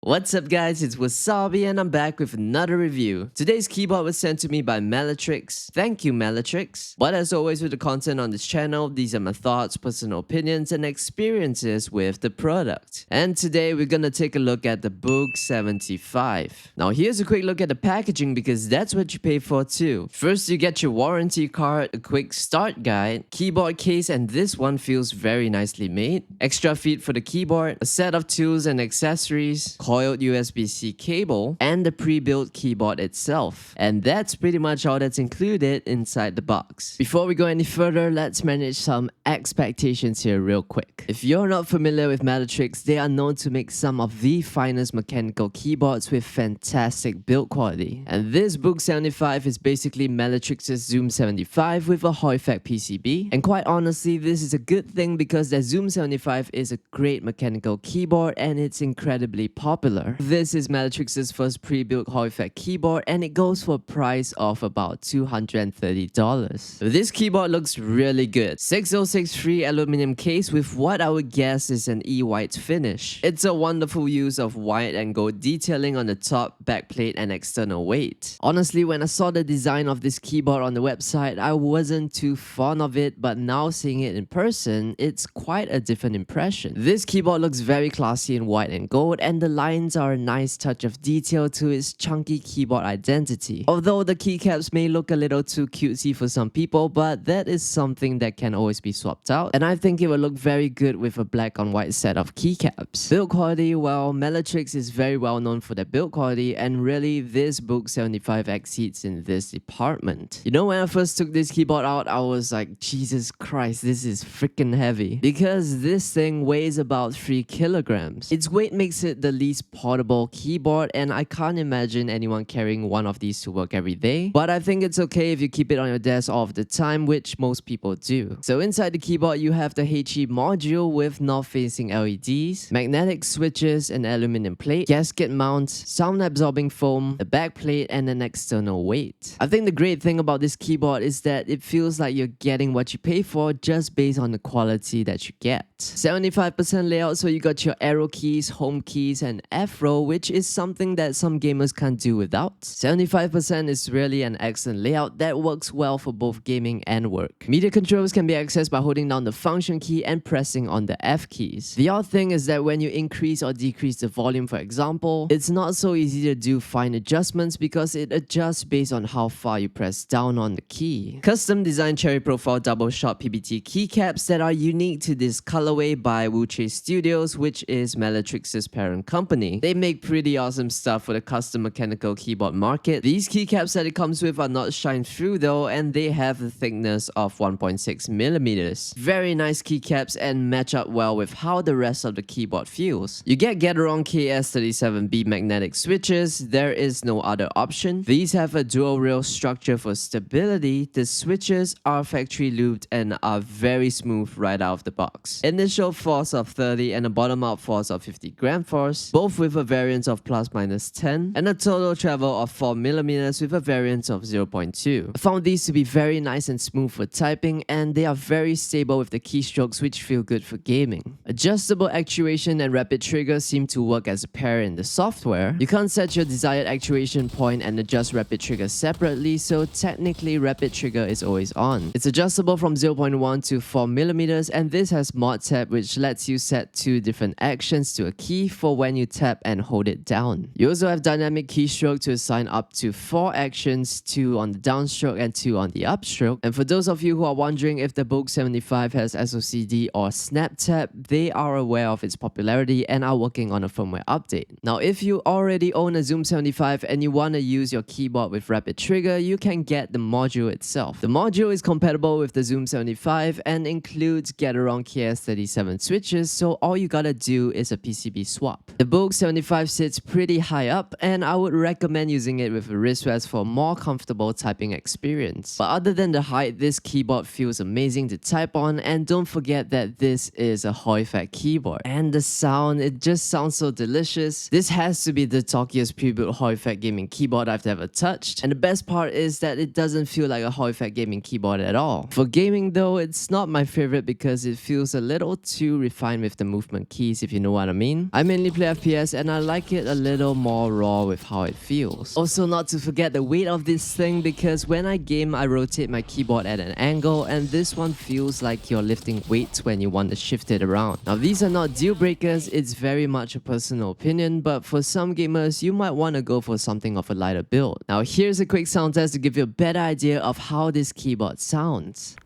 What's up guys, it's Wasabi and I'm back with another review. Today's keyboard was sent to me by Meletrix. Thank you Meletrix. But as always with the content on this channel, these are my thoughts, personal opinions and experiences with the product. And today we're gonna take a look at the BOOG75. Now here's a quick look at the packaging because that's what you pay for too. First you get your warranty card, a quick start guide, keyboard case, and this one feels very nicely made. Extra feet for the keyboard, a set of tools and accessories, coiled USB-C cable, and the pre-built keyboard itself. And that's pretty much all that's included inside the box. Before we go any further, let's manage some expectations here real quick. If you're not familiar with Meletrix, they are known to make some of the finest mechanical keyboards with fantastic build quality. And this BOOG75 is basically Meletrix's Zoom 75 with a Hoi-Fek PCB. And quite honestly, this is a good thing because the Zoom 75 is a great mechanical keyboard and it's incredibly popular. This is Meletrix's first pre-built Hoi-Fek keyboard and it goes for a price of about $230. This keyboard looks really good. 6063 aluminum case with what I would guess is an E-white finish. It's a wonderful use of white and gold detailing on the top, backplate and external weight. Honestly, when I saw the design of this keyboard on the website, I wasn't too fond of it, but now seeing it in person, it's quite a different impression. This keyboard looks very classy in white and gold and the lines are a nice touch of detail to its chunky keyboard identity. Although the keycaps may look a little too cutesy for some people, but that is something that can always be swapped out. And I think it would look very good with a black on white set of keycaps. Build quality, well, Meletrix is very well known for their build quality and really this BOOG75 exceeds in this department. You know, when I first took this keyboard out, I was like, Jesus Christ, this is freaking heavy. Because this thing weighs about 3 kilograms. Its weight makes it the least portable keyboard and I can't imagine anyone carrying one of these to work every day. But I think it's okay if you keep it on your desk all of the time, which most people do. So inside the keyboard, you have the HE module with north-facing LEDs, magnetic switches, an aluminum plate, gasket mount, sound-absorbing foam, a back plate, and an external weight. I think the great thing about this keyboard is that it feels like you're getting what you pay for just based on the quality that you get. 75% layout, so you got your arrow keys, home keys, and F-row, which is something that some gamers can't do without. 75% is really an excellent layout that works well for both gaming and work. Media controls can be accessed by holding down the function key and pressing on the F keys. The odd thing is that when you increase or decrease the volume, for example, it's not so easy to do fine adjustments because it adjusts based on how far you press down on the key. Custom designed cherry profile double shot PBT keycaps that are unique to this colorway by Wuche Studios, which is Meletrix's parent company. They make pretty awesome stuff for the custom mechanical keyboard market. These keycaps that it comes with are not shine through though, and they have a thickness of 1.6 millimeters. Very nice keycaps and match up well with how the rest of the keyboard feels. You get Gateron KS37B magnetic switches. There is no other option. These have a dual rail structure for stability. The switches are factory lubed and are very smooth right out of the box. Initial force of 30 and a bottom out force of 50 gram force, both with a variance of ±10 and a total travel of 4mm with a variance of 0.2. I found these to be very nice and smooth for typing and they are very stable with the keystrokes which feel good for gaming. Adjustable actuation and rapid trigger seem to work as a pair in the software. You can't set your desired actuation point and adjust rapid trigger separately, so technically rapid trigger is always on. It's adjustable from 0.1 to 4mm and this has mod tab which lets you set 2 different actions to a key for when you tap and hold it down. You also have dynamic keystroke to assign up to 4 actions, 2 on the downstroke and 2 on the upstroke. And for those of you who are wondering if the BOOG75 has SOCD or snap tap, they are aware of its popularity and are working on a firmware update. Now if you already own a Zoom 75 and you want to use your keyboard with rapid trigger, you can get the module itself. The module is compatible with the Zoom 75 and includes Gateron KS37 switches, so all you gotta do is a PCB swap. The BOOG75 sits pretty high up and I would recommend using it with a wrist rest for a more comfortable typing experience. But other than the height, this keyboard feels amazing to type on, and don't forget that this is a Hoi-Fek keyboard. And the sound, it just sounds so delicious. This has to be the talkiest pre-built Hoi-Fek gaming keyboard I've ever touched. And the best part is that it doesn't feel like a Hoi-Fek gaming keyboard at all. For gaming though, it's not my favorite because it feels a little too refined with the movement keys, if you know what I mean. I mainly play FPS FPS and I like it a little more raw with how it feels. Also, not to forget the weight of this thing, because when I game I rotate my keyboard at an angle and this one feels like you're lifting weights when you want to shift it around. Now these are not deal breakers, it's very much a personal opinion, but for some gamers you might want to go for something of a lighter build. Now here's a quick sound test to give you a better idea of how this keyboard sounds.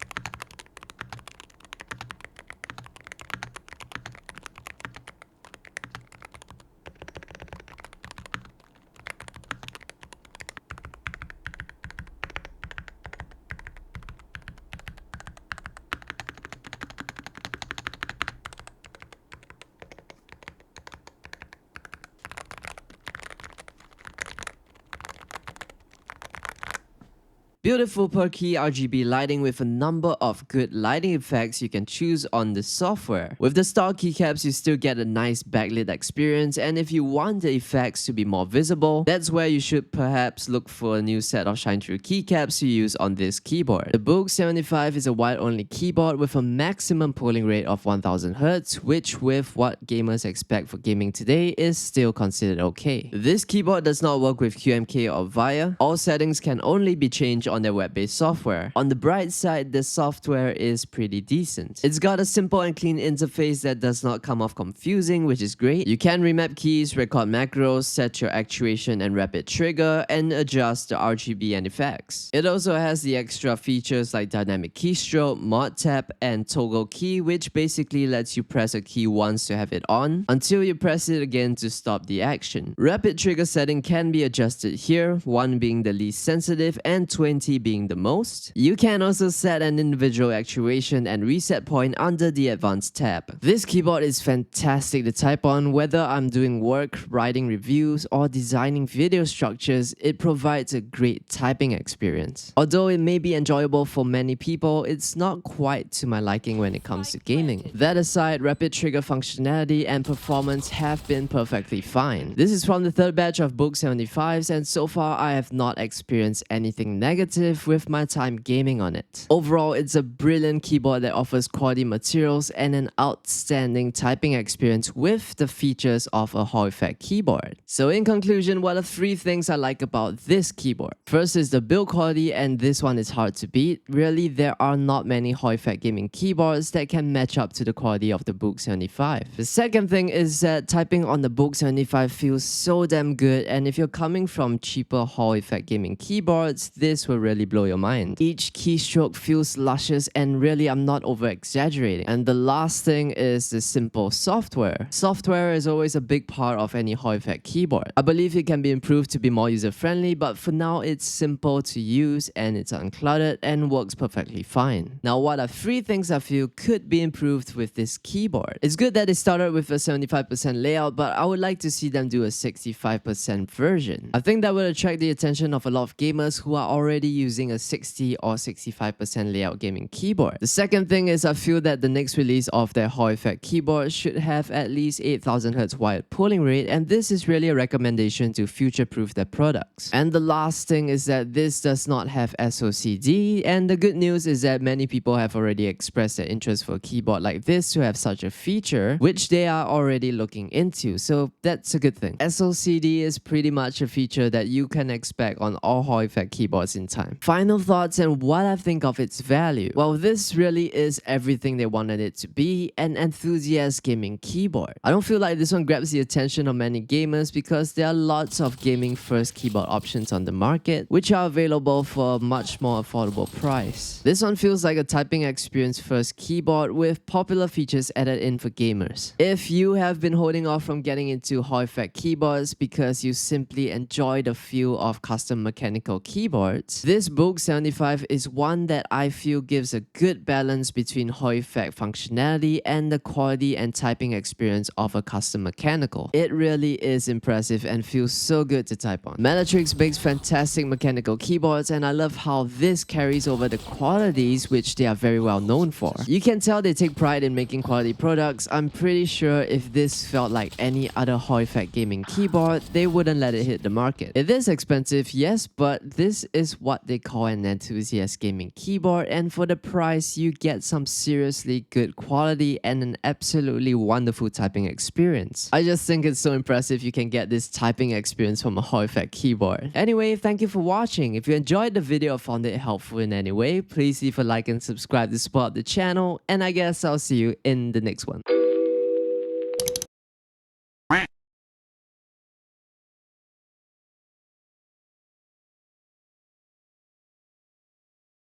Beautiful per key RGB lighting with a number of good lighting effects you can choose on the software. With the stock keycaps, you still get a nice backlit experience, and if you want the effects to be more visible, that's where you should perhaps look for a new set of shine-through keycaps to use on this keyboard. The BOOG75 is a white-only keyboard with a maximum polling rate of 1000 Hz, which with what gamers expect for gaming today is still considered okay. This keyboard does not work with QMK or VIA. All settings can only be changed on their web-based software. On the bright side, the software is pretty decent. It's got a simple and clean interface that does not come off confusing, which is great. You can remap keys, record macros, set your actuation and rapid trigger, and adjust the RGB and effects. It also has the extra features like dynamic keystroke, mod tap, and toggle key, which basically lets you press a key once to have it on, until you press it again to stop the action. Rapid trigger setting can be adjusted here, 1 being the least sensitive and 20 being the most. You can also set an individual actuation and reset point under the advanced tab. This keyboard is fantastic to type on, whether I'm doing work, writing reviews, or designing video structures. It provides a great typing experience. Although it may be enjoyable for many people, it's not quite to my liking when it comes to gaming. That aside, rapid trigger functionality and performance have been perfectly fine. This is from the third batch of BOOG75s, and so far I have not experienced anything negative with my time gaming on it. Overall, it's a brilliant keyboard that offers quality materials and an outstanding typing experience with the features of a Hall effect keyboard. So in conclusion, what are 3 things I like about this keyboard? First is the build quality, and this one is hard to beat. Really, there are not many Hall effect gaming keyboards that can match up to the quality of the BOOG75. The second thing is that typing on the BOOG75 feels so damn good, and if you're coming from cheaper Hall effect gaming keyboards, this will really blow your mind. Each keystroke feels luscious, and really I'm not over exaggerating. And the last thing is the simple software. Software is always a big part of any Hall effect keyboard. I believe it can be improved to be more user friendly, but for now it's simple to use and it's uncluttered and works perfectly fine. Now what are 3 things I feel could be improved with this keyboard? It's good that they started with a 75% layout, but I would like to see them do a 65% version. I think that would attract the attention of a lot of gamers who are already using a 60 or 65% layout gaming keyboard. The second thing is I feel that the next release of their Hall effect keyboard should have at least 8000 Hz wired polling rate, and this is really a recommendation to future-proof their products. And the last thing is that this does not have SOCD, and the good news is that many people have already expressed their interest for a keyboard like this to have such a feature, which they are already looking into, so that's a good thing. SOCD is pretty much a feature that you can expect on all Hall effect keyboards in time. Final thoughts and what I think of its value. Well, this really is everything they wanted it to be, an enthusiast gaming keyboard. I don't feel like this one grabs the attention of many gamers because there are lots of gaming first keyboard options on the market, which are available for a much more affordable price. This one feels like a typing experience first keyboard with popular features added in for gamers. If you have been holding off from getting into Hall effect keyboards because you simply enjoy the feel of custom mechanical keyboards, this BOOG75 is one that I feel gives a good balance between Hall effect functionality and the quality and typing experience of a custom mechanical. It really is impressive and feels so good to type on. Meletrix makes fantastic mechanical keyboards, and I love how this carries over the qualities which they are very well known for. You can tell they take pride in making quality products. I'm pretty sure if this felt like any other Hall effect gaming keyboard, they wouldn't let it hit the market. It is expensive, yes, but this is what what they call an enthusiast gaming keyboard, and for the price you get some seriously good quality and an absolutely wonderful typing experience. I just think it's so impressive you can get this typing experience from a Hall effect keyboard. Anyway, thank you for watching. If you enjoyed the video or found it helpful in any way, please leave a like and subscribe to support the channel, and I guess I'll see you in the next one.